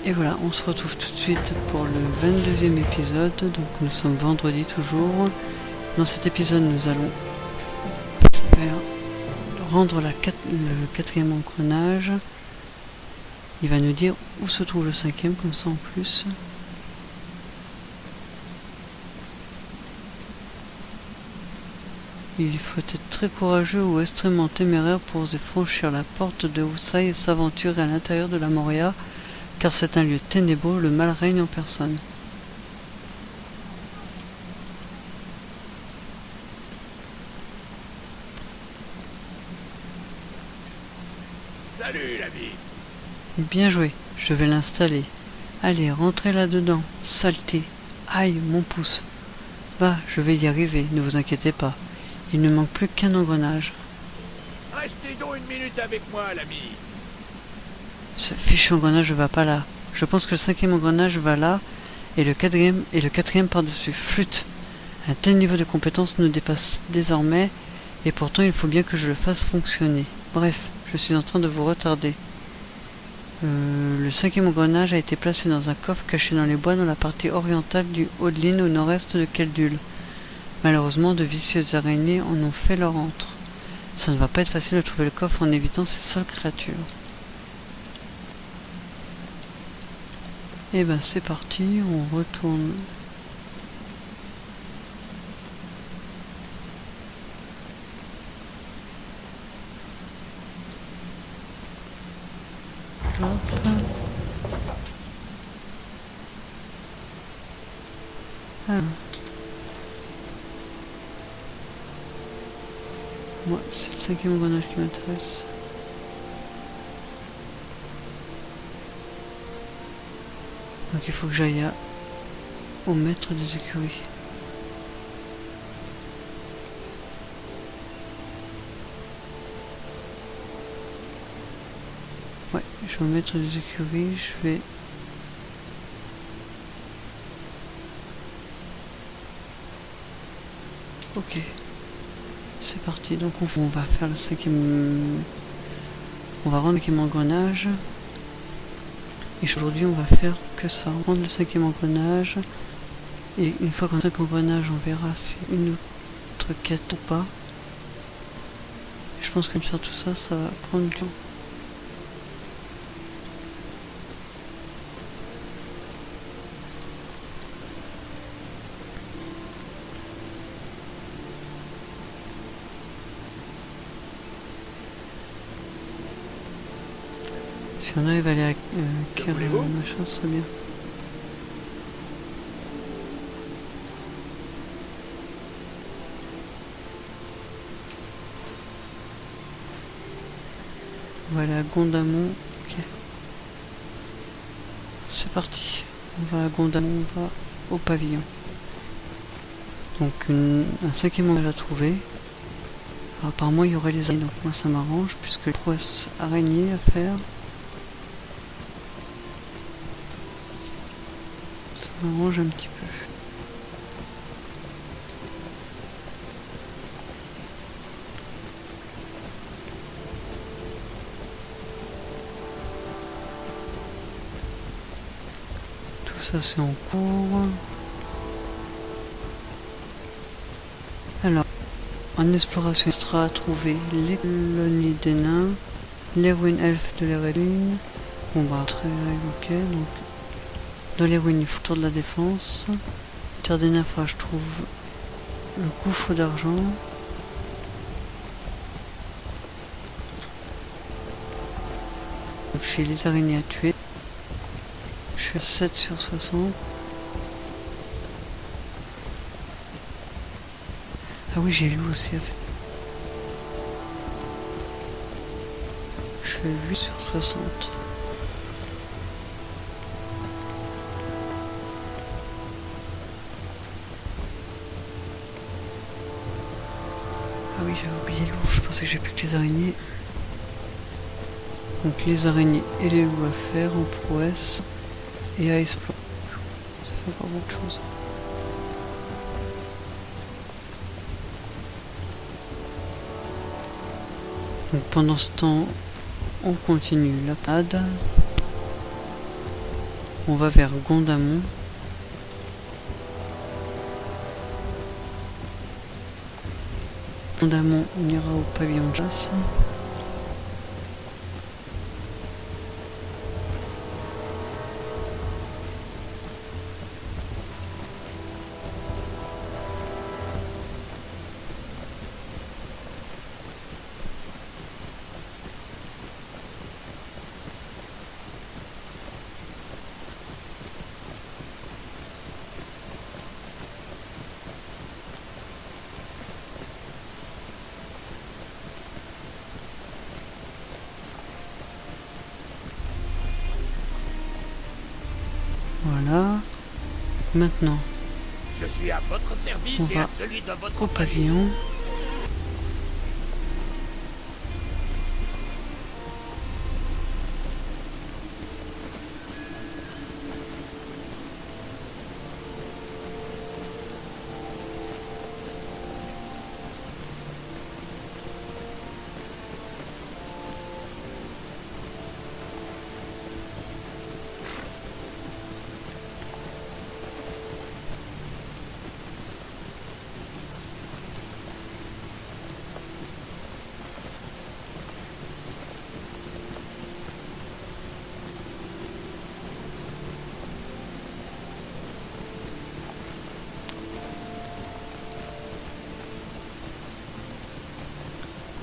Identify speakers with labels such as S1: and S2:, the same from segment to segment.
S1: Et voilà, on se retrouve tout de suite pour le 22e épisode. Donc nous sommes vendredi toujours. Dans cet épisode, nous allons rendre le quatrième engrenage. Il va nous dire où se trouve le cinquième, comme ça en plus. Il faut être très courageux ou extrêmement téméraire pour oser franchir la porte de Oussaï et s'aventurer à l'intérieur de la Moria, car c'est un lieu ténébreux, le mal règne en personne.
S2: Salut l'ami.
S1: Bien joué, je vais l'installer. Allez, rentrez là-dedans, saleté. Aïe, mon pouce. Va, je vais y arriver, ne vous inquiétez pas. Il ne manque plus qu'un engrenage.
S2: Restez donc une minute avec moi l'ami.
S1: Ce fichu engrenage ne va pas là. Je pense que le cinquième engrenage va là, et le quatrième par-dessus. Flûte. Un tel niveau de compétence nous dépasse désormais, et pourtant il faut bien que je le fasse fonctionner. Bref, je suis en train de vous retarder. Le cinquième engrenage a été placé dans un coffre caché dans les bois dans la partie orientale du Haut-de-Line au nord-est de Keldul. Malheureusement, de vicieuses araignées en ont fait leur antre. Ça ne va pas être facile de trouver le coffre en évitant ces sales créatures. Et ben c'est parti, on retourne. Alors. Moi, c'est le cinquième engrenage qui m'intéresse. Donc il faut que j'aille au maître des écuries. Ouais, je vais au maître des écuries, je vais... Ok. C'est parti, donc on va faire le cinquième... On va rendre le cinquième engrenage. Et aujourd'hui on va faire que ça, rendre le cinquième engrenage. Et une fois qu'on a le cinquième engrenage, on verra si une autre quête ou pas. Je pense que de faire tout ça, ça va prendre du temps. Si on arrive à aller acquérir le machin, ce serait bien. Voilà, Gondamon. Ok. C'est parti. On va à Gondamon, on va au pavillon. Donc un cinquième engrenage à trouver. Alors, apparemment il y aurait les araignées, donc moi ça m'arrange puisque prouesse araignée à faire. Ça m'arrange un petit peu. Tout ça c'est en cours. Alors, en exploration extra à trouver les colonies des nains, les ruines elfes de l'ère lune. Bon bah très ok, donc dans les ruines il faut tour de la défense. Terre des naufrages, je trouve le gouffre d'argent. Donc j'ai les araignées à tuer. Je suis à 7 sur 60. Ah oui, j'ai lu aussi. Je suis à 8 sur 60. Ah oui, j'avais oublié les loups, je pensais que j'ai plus que les araignées. Donc les araignées et les loups à faire en prouesse et à explorer. Ça fait pas beaucoup de choses. Donc pendant ce temps, on continue la pad. On va vers Gondamon. Gondamon, on ira au pavillon de chasse. Voilà. Maintenant,
S2: Je suis à votre service
S1: on
S2: et
S1: va
S2: à celui de votre
S1: au pavillon.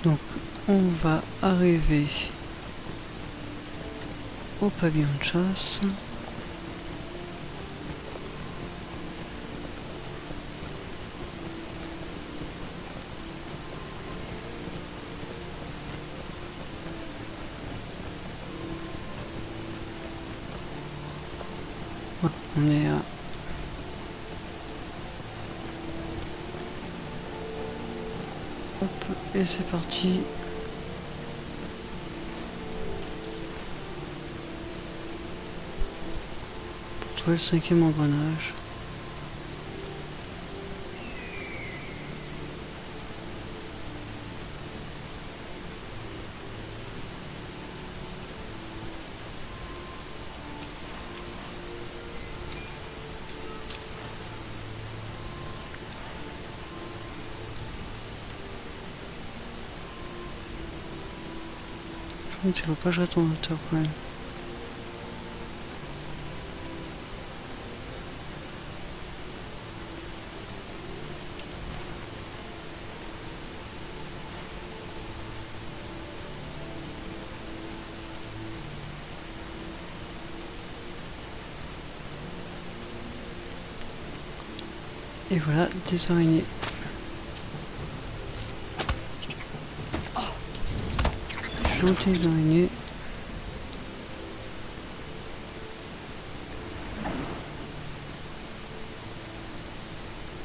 S1: Donc on va arriver au pavillon de chasse. Voilà, on est à hop, et c'est parti. Pour trouver le 5e engrenage. Je ne sais pas, je reste en hauteur quand même. Et voilà, des araignées. Gentilles araignées.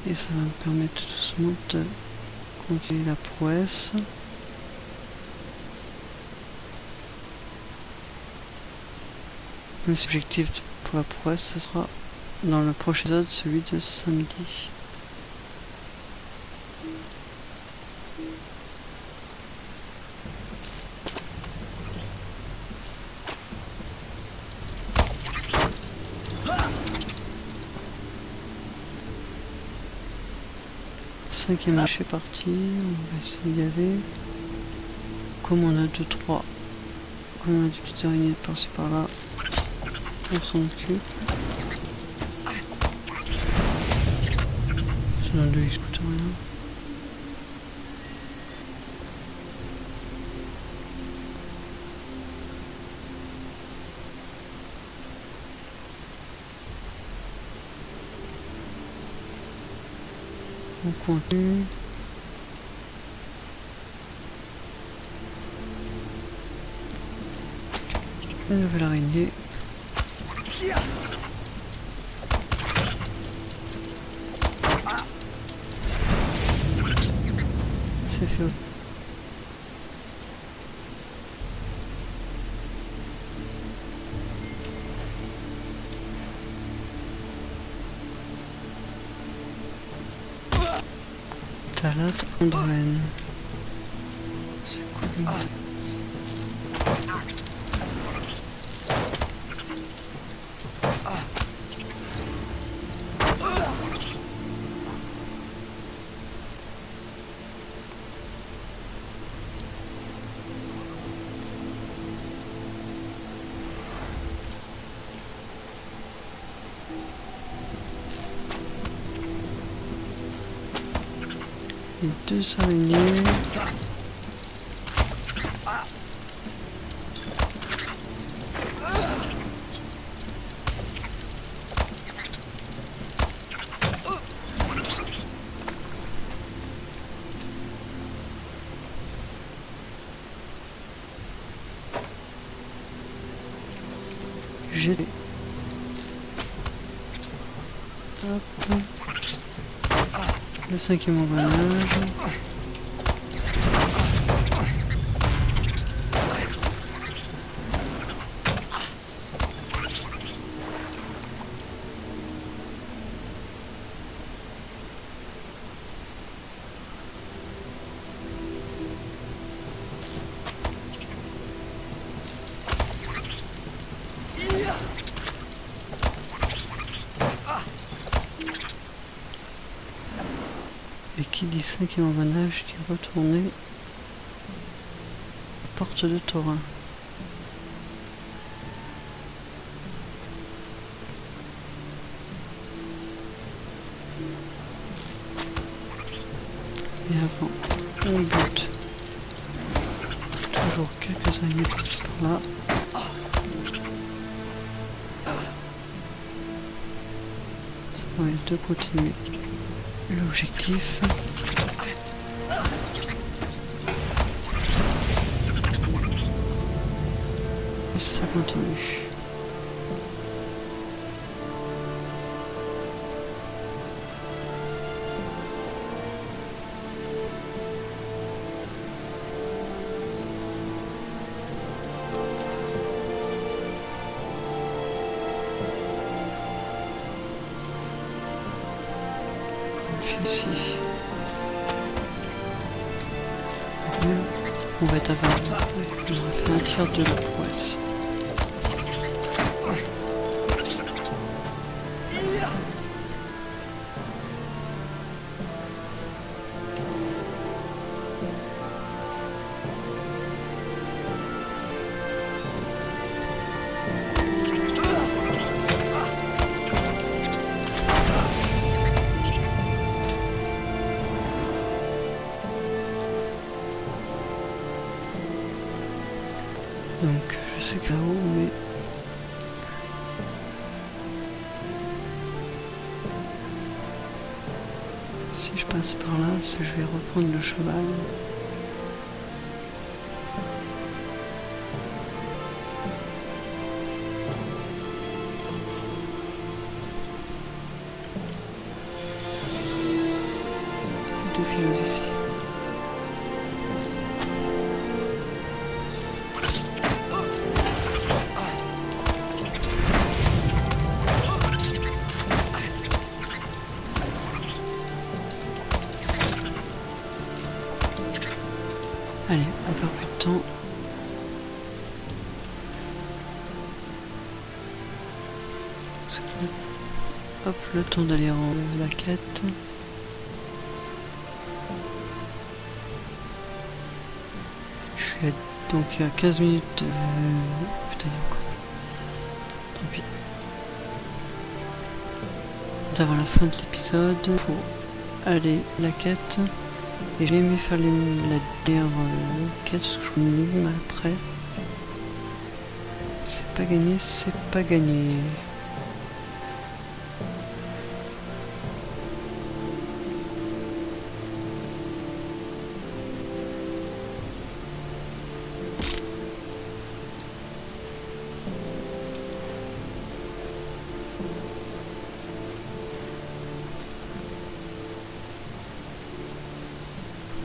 S1: Et ça va me permettre doucement de continuer la prouesse. L'objectif pour la prouesse, ce sera dans le prochain épisode, celui de samedi. Cinquième marché parti, on va essayer d'y aller. Comme on a 2-3, comme on a des petites araignées par-ci par-là, on s'en occupe. Ça donne de l'XP, rien. On continue. Une nouvelle araignée. C'est fait. Talate Androen. C'est quoi le nom? et 2 araignées. J'ai hop le 5e engrenage. Et qui dit 5e engrenage dit retourner porte de Thorin. Et avant, on bute toujours quelques araignées passées par là. Ça permet de continuer l'objectif. Et ça continue. Ici. On va être à 20. On va faire un tir de la poisse. Donc je sais pas où, mais si je passe par là, c'est que je vais reprendre le cheval. Deux filous ici. Allez, on perd plus de temps. Hop, le temps d'aller en la quête. Je suis à, donc il y a 15 minutes de... Putain, il y a encore. Tant pis. Avant la fin de l'épisode, pour aller la quête. Et j'ai aimé faire la dernière quête parce que je me dis mal après. C'est pas gagné, c'est pas gagné.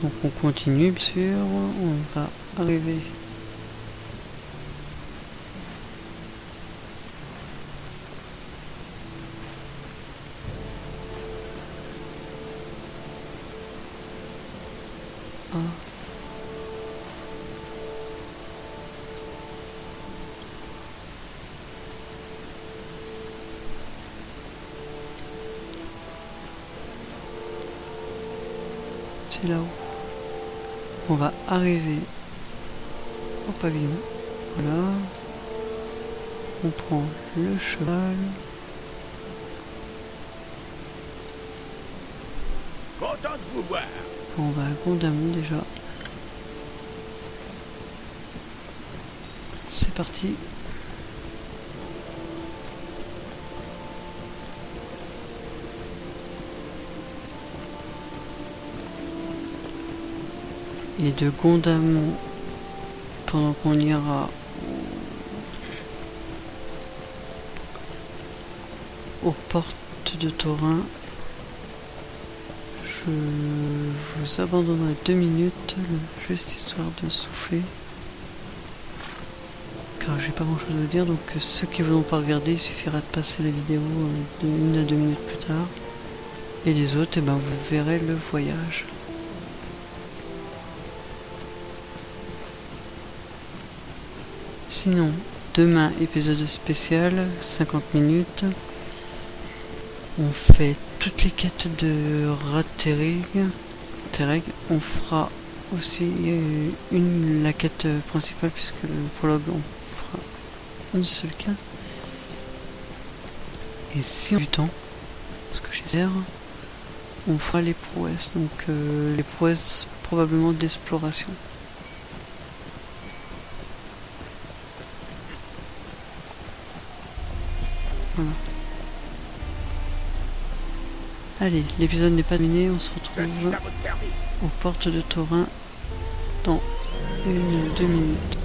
S1: Donc on continue, bien sûr, on va arriver à c'est là-haut. On va arriver au pavillon. Voilà. On prend le cheval.
S2: Content de vous voir.
S1: On va à Gondamon déjà. C'est parti. Et de Gondamon, pendant qu'on ira aux portes de Thorin, je vous abandonnerai 2 minutes, juste histoire de souffler. Car j'ai pas grand chose à dire, donc ceux qui ne voudront pas regarder, il suffira de passer la vidéo de 1 à 2 minutes plus tard. Et les autres, eh ben, vous verrez le voyage. Sinon, demain, épisode spécial, 50 minutes. On fait toutes les quêtes de Ratterrig. On fera aussi la quête principale, puisque le prologue, on fera une seule quête. Et si on a du temps, parce que j'ai on fera les prouesses. Donc les prouesses probablement d'exploration. Voilà. Allez, l'épisode n'est pas terminé, on se retrouve aux portes de Thorin dans 1 ou 2 minutes.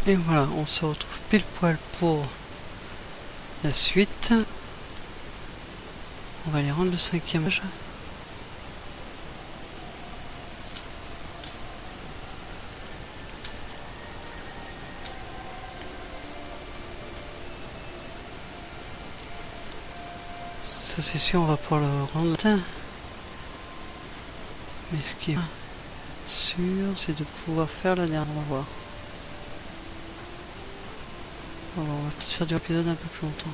S1: Et voilà, on se retrouve pile poil pour la suite. On va aller rendre le 5e âge. Ça c'est sûr, on va pouvoir le rendre. Mais ce qui est sûr, c'est de pouvoir faire la dernière. On va voir. On va peut-être faire du épisode un peu plus longtemps.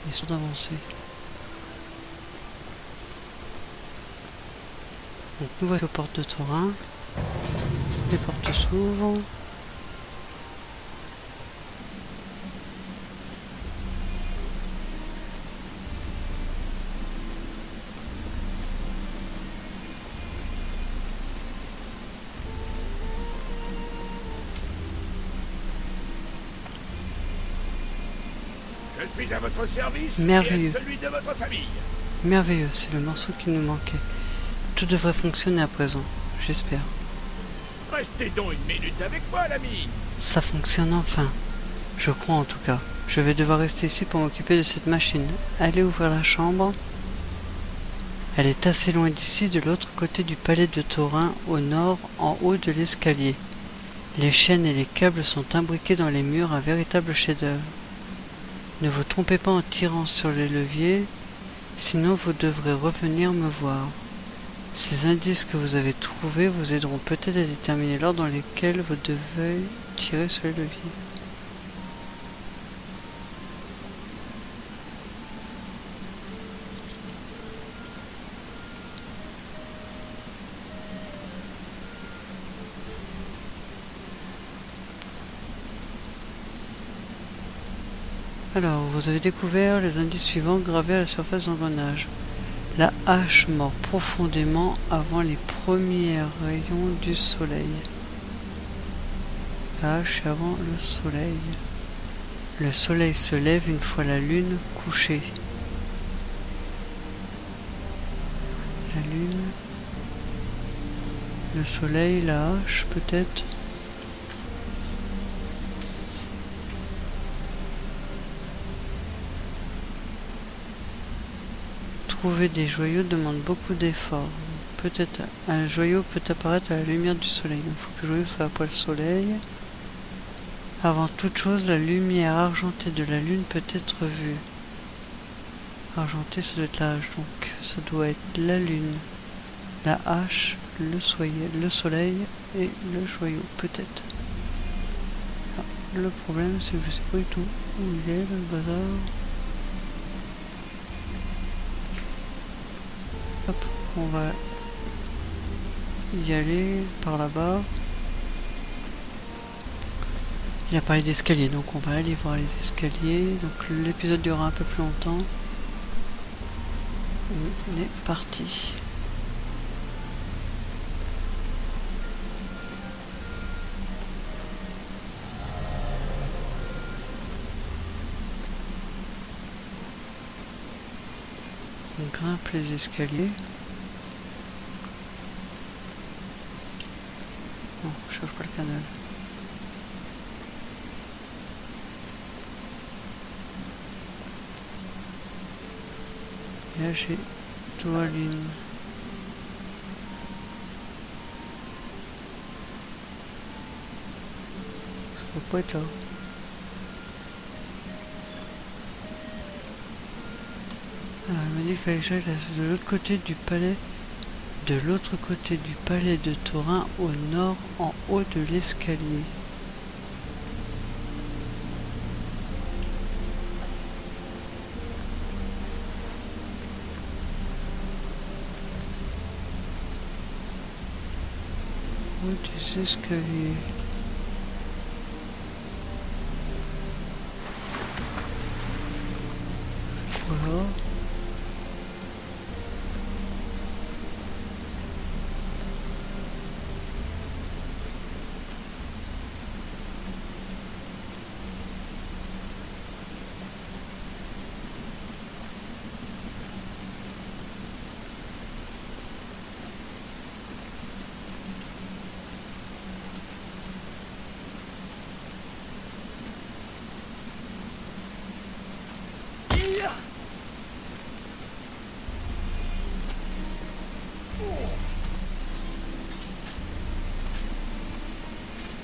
S1: Histoire d'avancer. Donc nous voici aux portes de Thorin. Les portes s'ouvrent.
S2: Je suis à votre service
S1: Merveilleux.
S2: et à celui de votre famille.
S1: Merveilleux, c'est le morceau qui nous manquait. Tout devrait fonctionner à présent, j'espère.
S2: Restez donc une minute avec moi, l'ami.
S1: Ça fonctionne enfin. Je crois en tout cas. Je vais devoir rester ici pour m'occuper de cette machine. Allez ouvrir la chambre. Elle est assez loin d'ici, de l'autre côté du palais de Thorin, au nord, en haut de l'escalier. Les chaînes et les câbles sont imbriqués dans les murs, un véritable chef-d'œuvre. Ne vous trompez pas en tirant sur les leviers, sinon vous devrez revenir me voir. Ces indices que vous avez trouvés vous aideront peut-être à déterminer l'ordre dans lequel vous devez tirer sur les leviers. Alors, vous avez découvert les indices suivants gravés à la surface d'engrenage. La hache mord profondément avant les premiers rayons du soleil. La hache avant le soleil. Le soleil se lève une fois la lune couchée. La lune. Le soleil, la hache peut-être. Trouver des joyaux demande beaucoup d'efforts. Peut-être un joyau peut apparaître à la lumière du soleil. Il faut que le joyau soit après le soleil. Avant toute chose, la lumière argentée de la lune peut être vue. Argentée, ça doit être la hache, donc ça doit être la lune, la hache, le soleil et le joyau, peut-être. Ah, le problème, c'est que je sais pas du tout où il est, le bazar. Hop, on va y aller par là-bas. Il a parlé d'escalier, donc on va aller voir les escaliers. Donc l'épisode durera un peu plus longtemps. On est parti. On grimpe les escaliers. Non, je change pas le canal. Et là j'ai Tourmaline. Ça peut pas être là. Alors il m'a dit qu'il fallait que j'aille de l'autre côté du palais. De l'autre côté du palais de Thorin, au nord, en haut de l'escalier. Au haut des escaliers. Voilà.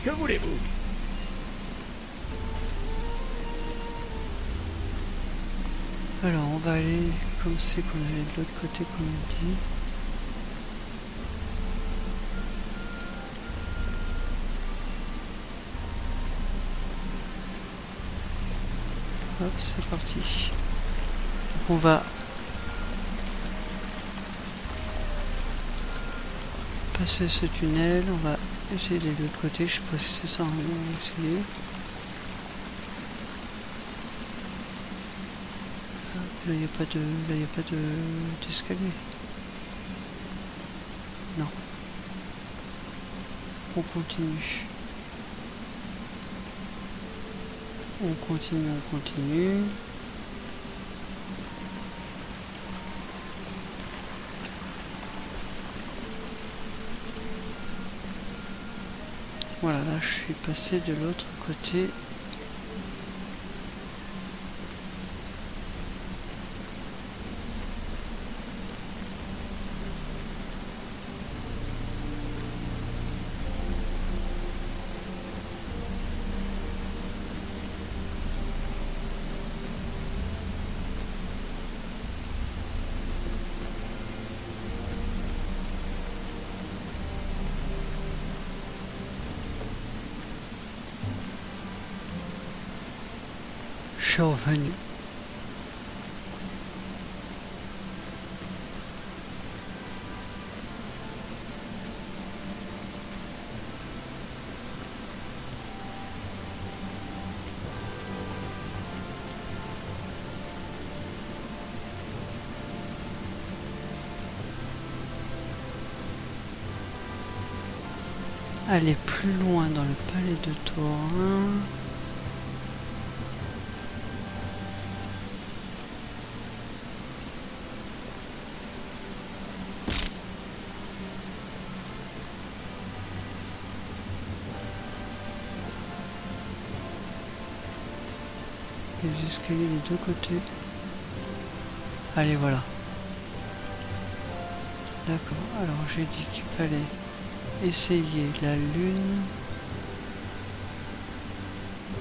S2: Que voulez-vous?
S1: Alors on va aller comme c'est qu'on allait de l'autre côté comme on dit. Hop, c'est parti. Donc on va passer ce tunnel, on va essayer d'aller de l'autre côté, je sais pas si c'est ça, on va essayer. Là il n'y a pas de. Là il n'y a pas de d'escalier. Non. On continue. On continue, on continue. Voilà, là je suis passé de l'autre côté. Je suis revenu. Aller plus loin dans le palais de Thorin. Et les escaliers des deux côtés. Allez, voilà. D'accord, alors j'ai dit qu'il fallait essayer la lune.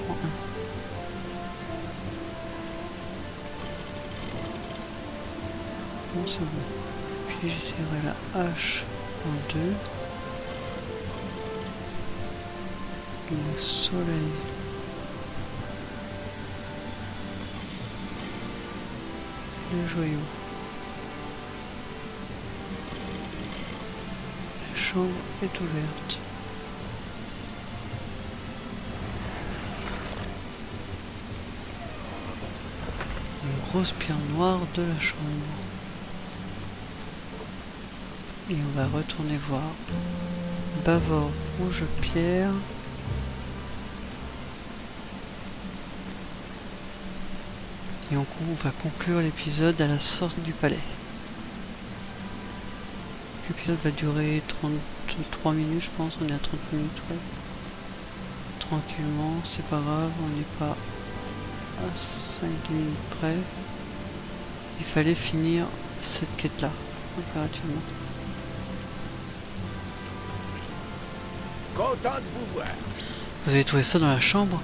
S1: Prends un. Bon, c'est bon. Puis j'essaierai la hache en deux. Le soleil. Le joyau. La chambre est ouverte. Une grosse pierre noire de la chambre. Et on va retourner voir. Bavor, rouge pierre. Et on va conclure l'épisode à la sortie du palais. L'épisode va durer 33 minutes, je pense. On est à 30 minutes, ouais. Tranquillement, c'est pas grave, on n'est pas à 5 minutes près. Il fallait finir cette quête-là, impérativement.
S2: Content de vous voir.
S1: Vous avez trouvé ça dans la chambre?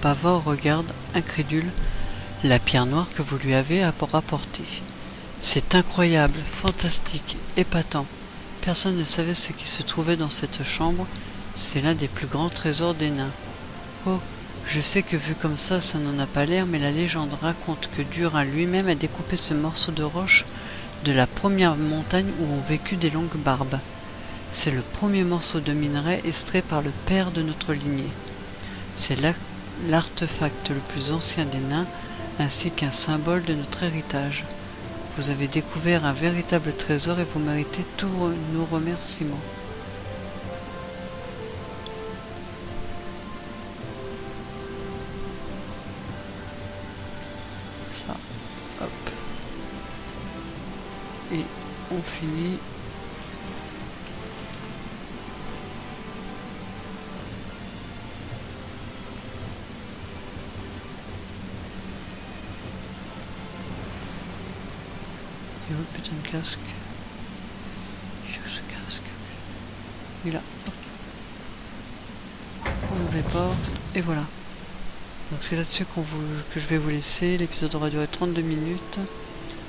S1: Bavor regarde, incrédule, la pierre noire que vous lui avez rapportée. C'est incroyable, fantastique, épatant. Personne ne savait ce qui se trouvait dans cette chambre. C'est l'un des plus grands trésors des nains. Oh, je sais que vu comme ça n'en a pas l'air, mais la légende raconte que Durin lui-même a découpé ce morceau de roche de la première montagne où ont vécu des longues barbes. C'est le premier morceau de minerai extrait par le père de notre lignée. C'est l'artefact le plus ancien des nains, ainsi qu'un symbole de notre héritage. Vous avez découvert un véritable trésor et vous méritez tous nos remerciements. Ça, hop. Et on finit. Et où putain de casque? J'ai ce casque. Il est là. Hop. On ouvre les portes. Et voilà. Donc c'est là-dessus que je vais vous laisser. L'épisode aura duré 32 minutes.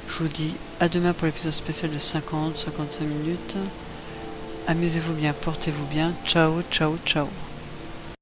S1: Je vous dis à demain pour l'épisode spécial de 50-55 minutes. Amusez-vous bien, portez-vous bien. Ciao, ciao, ciao.